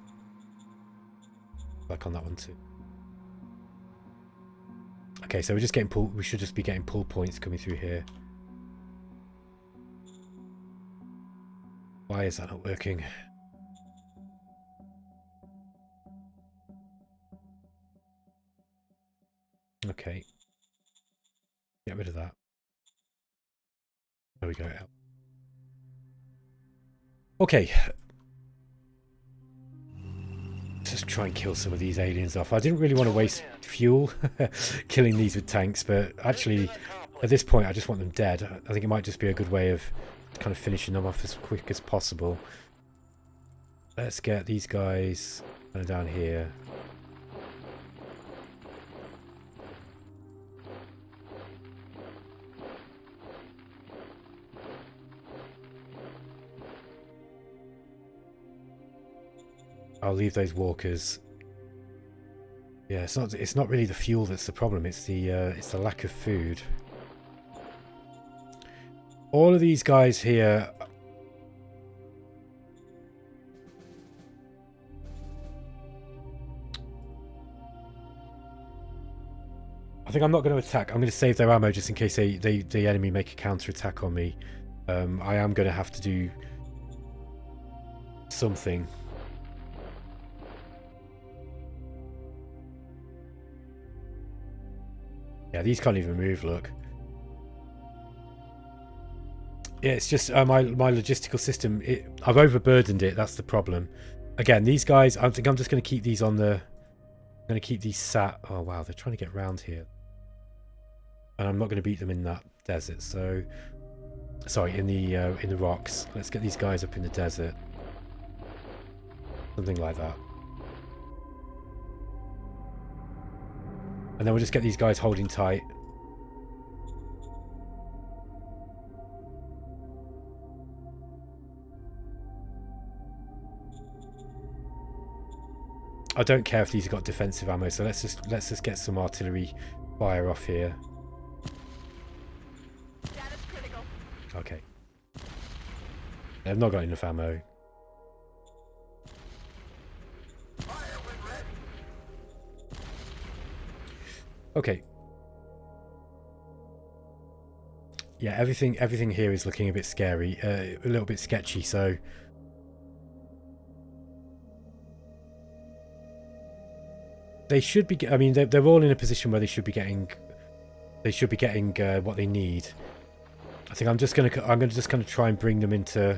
[SPEAKER 1] Like on that one too. Okay, so we're just getting pull. We should just be getting pull points coming through here. Why is that not working? Okay. Get rid of that. There we go. Okay. Just try and kill some of these aliens off. I didn't really want to waste fuel killing these with tanks, but actually at this point I just want them dead. I think it might just be a good way of kind of finishing them off as quick as possible. Let's get these guys kind of down here. I'll leave those walkers. Yeah, it's not really the fuel that's the problem, it's the lack of food. All of these guys here, I think I'm not going to attack. I'm going to save their ammo just in case the enemy make a counter attack on me. I am going to have to do something. Yeah, these can't even move, look. Yeah, it's just my logistical system, I've overburdened it, that's the problem. Again, these guys, I think I'm just going to keep these on the... I'm going to keep these sat... Oh, wow, they're trying to get round here. And I'm not going to beat them in that desert, so... Sorry, in the rocks. Let's get these guys up in the desert. Something like that. And then we'll just get these guys holding tight. I don't care if these have got defensive ammo, so let's just get some artillery fire off here. Okay. They've not got enough ammo. Okay. Yeah, everything here is looking a bit scary, a little bit sketchy, so they should be, I mean, they're all in a position where they should be getting what they need. I think I'm just gonna try and bring them into...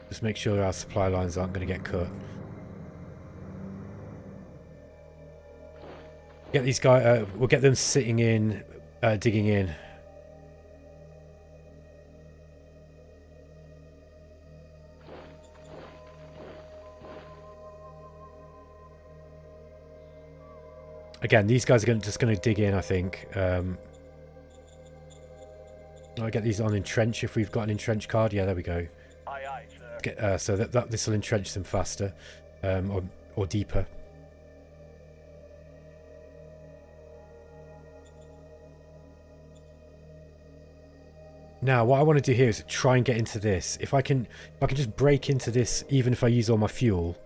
[SPEAKER 1] Just make sure our supply lines aren't going to get cut. Get these guys, we'll get them sitting in, digging in. Again, these guys are just going to dig in, I think. I'll get these on entrench if we've got an entrench card. Yeah, there we go.
[SPEAKER 2] Aye, aye, sir.
[SPEAKER 1] So that this will entrench them faster, or deeper. Now, what I want to do here is try and get into this. If I can just break into this, even if I use all my fuel.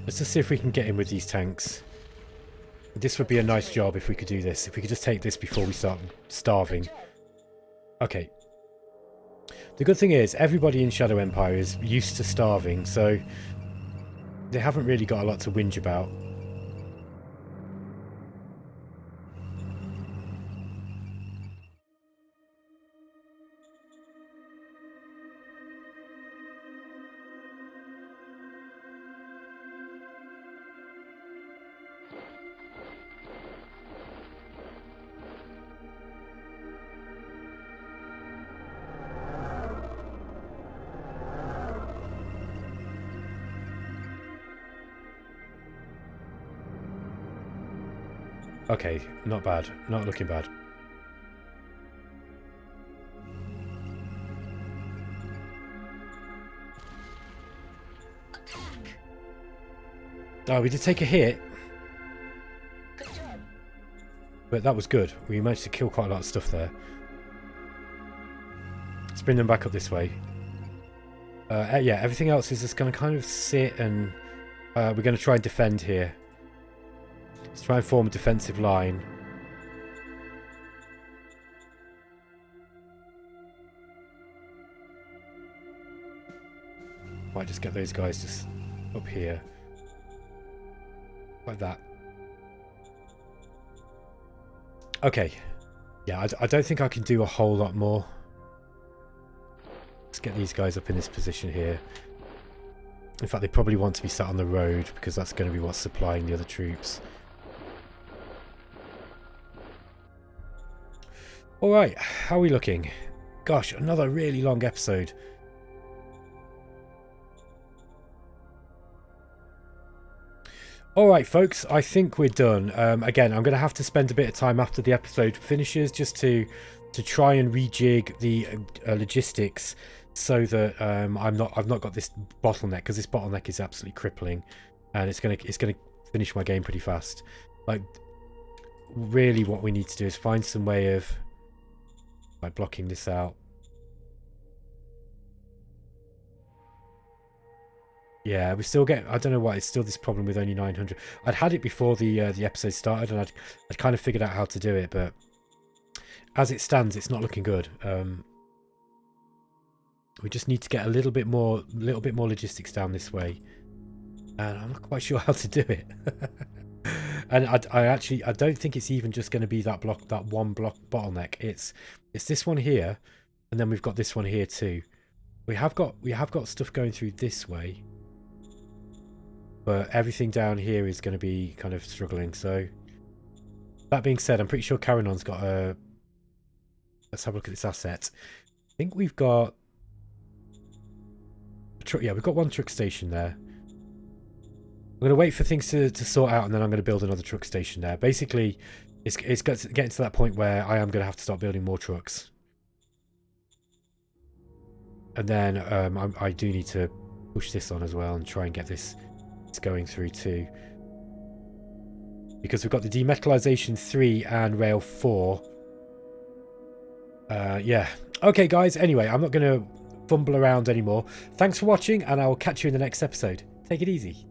[SPEAKER 1] Let's just see if we can get in with these tanks. This would be a nice job if we could do this. If we could just take this before we start starving. Okay. The good thing is, everybody in Shadow Empire is used to starving, so they haven't really got a lot to whinge about. Okay, not bad. Not looking bad. Oh, we did take a hit. But that was good. We managed to kill quite a lot of stuff there. Let's bring them back up this way. Yeah, everything else is just going to kind of sit and we're going to try and defend here. Let's try and form a defensive line. Might just get those guys just up here. Like that. Okay. Yeah, I don't think I can do a whole lot more. Let's get these guys up in this position here. In fact, they probably want to be sat on the road because that's going to be what's supplying the other troops. Alright, how are we looking? Gosh, another really long episode. Alright folks, I think we're done. Again, I'm going to have to spend a bit of time after the episode finishes just to try and rejig the logistics so that I've not got this bottleneck, because this bottleneck is absolutely crippling and it's gonna finish my game pretty fast. Like, really what we need to do is find some way of blocking this out. Yeah, we still get, I don't know why it's still this problem with only 900. I'd had it before the episode started, and I'd kind of figured out how to do it, but as it stands, it's not looking good. We just need to get a little bit more logistics down this way, and I'm not quite sure how to do it. And I don't think it's even just going to be that one block bottleneck. It's this one here, and then we've got this one here too. We have got stuff going through this way. But everything down here is going to be kind of struggling. So, that being said, I'm pretty sure Caranon's got a... Let's have a look at this asset. I think we've got... Yeah, we've got one truck station there. I'm going to wait for things to sort out, and then I'm going to build another truck station there. Basically, it's getting to that point where I am going to have to start building more trucks. And then I do need to push this on as well and try and get this going through too, because we've got the demetallization 3 and rail 4. Yeah, okay guys, anyway, I'm not going to fumble around anymore. Thanks for watching, and I will catch you in the next episode. Take it easy.